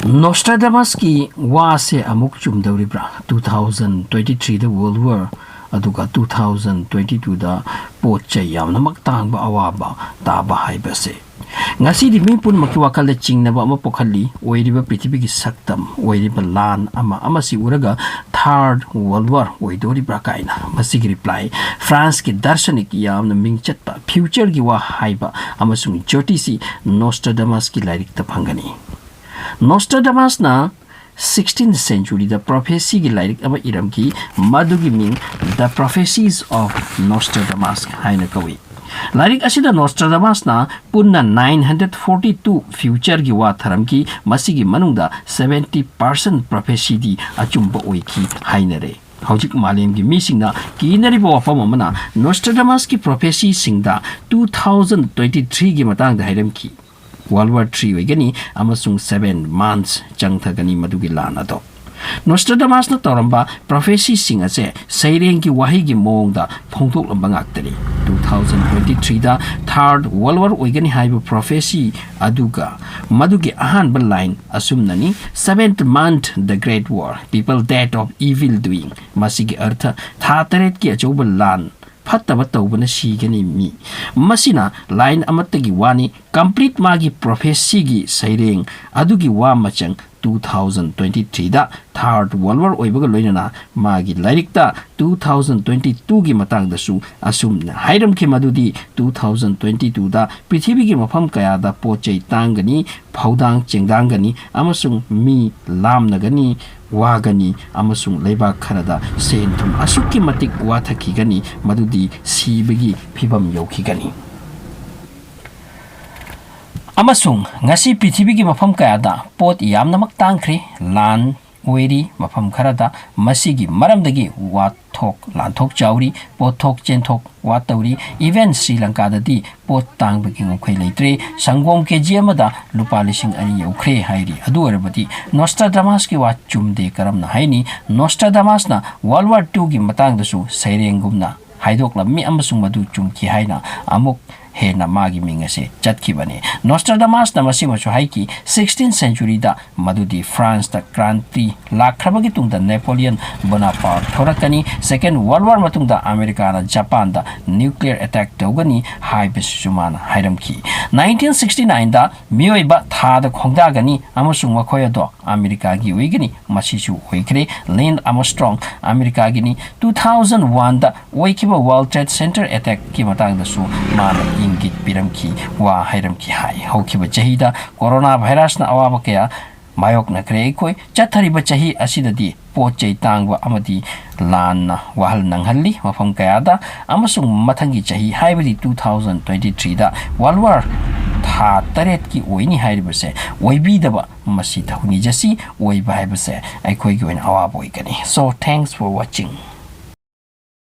Nostradamus ki wa se amuk chum dauribra 2023 the World War aduga 2022 da pot che yamna maktang ba awaba ta ba haiba se ngasi di mipun makiwakal da chingna ba mapokhali oiriba prithibi ki saktam oiriba lan ama si uraga third world war oidori brakaina masigi reply France ki darshanik yamna mingchat pa future gi wa haiba amasung jyotisi Nostradamus ki lairik ta phangani Nostradamus na 16th century the prophecy gi lairik aba iram ki madugi ming the prophecies of Nostradamus haina kawi lairik asida Nostradamus na punna 942 future gi wa tharam ki masigi manungda 70% prophecy di achumba oiki haina re hojik malem gi misingna kinari bo afam amana Nostradamus ki prophecy singda 2023 gi matang da hairam ki World War III wegani amasung 7 months changthagani madugi lana do Nostradamus na toramba prophecy singa se saireng ki wahi gi mongda phongthok lamba ngaktari 2023 da third world war wegani haiba prophecy aduga madugi ahan line asumnani 7th month the great war people dead of evil doing masigi artha thataret ki achoba lan fattaba tawbana sigani mi masina line amatagi wani complete magi prophecy gi saireng adugi wa machang 2023 da third world war oibaga loinana magi lairikta 2022 gi matang da su asum hairam ke madudi 2022 da prithibi gi mafam kaya da pochei tangani phaudang chengdang amasung mi lamnagani wagani amasung leiba kharada senthum asukki matik wathaki gani madudi sibagi phibam yauki gani amasung ngasi prithibi gi mafam kaya da pot yamna maktangkhri lan oiri mafam kharada masigi maramdagi wathok lanthok chauri pothok chenthok watauri even Sri Lanka dadi pot tang bagi ngokhai leitre sangom kg amada lupa lising ani yaukhre hairi adu arabati Nostradamus ki wa chumde karamna haini Nostradamus na World War II gi matang dasu sairengumna haidok lammi amasung madu chumki haina amuk hena magi mingase chatkibane Nostradamus na masimachu haiki 16th century da madudi France da kranti lakhrabagi tungda Napoleon Bonaparte thorakani second world war matungda America na Japan da nuclear attack tawgani haibis sumana hairamki 1969 da mioiba thada khongda gani amasung makhoya do America gi wigani masichu hoikre Lance Armstrong America gini 2001 da oikiba World Trade Center attack ki matang da su mana ingit piramki wa hairamki hai hokiba chahida corona virus na awaba kaya mayok na kre koi chathari ba chahi asidadi pochei tangwa amadi lan wahal nanghalli mafam kaya da amasung mathangi chahi haibadi 2023 da World War tha taret ki oini hairibase oibi daba masi thuni jasi oiba haibase aikoi gi oin awaba oikani so thanks for watching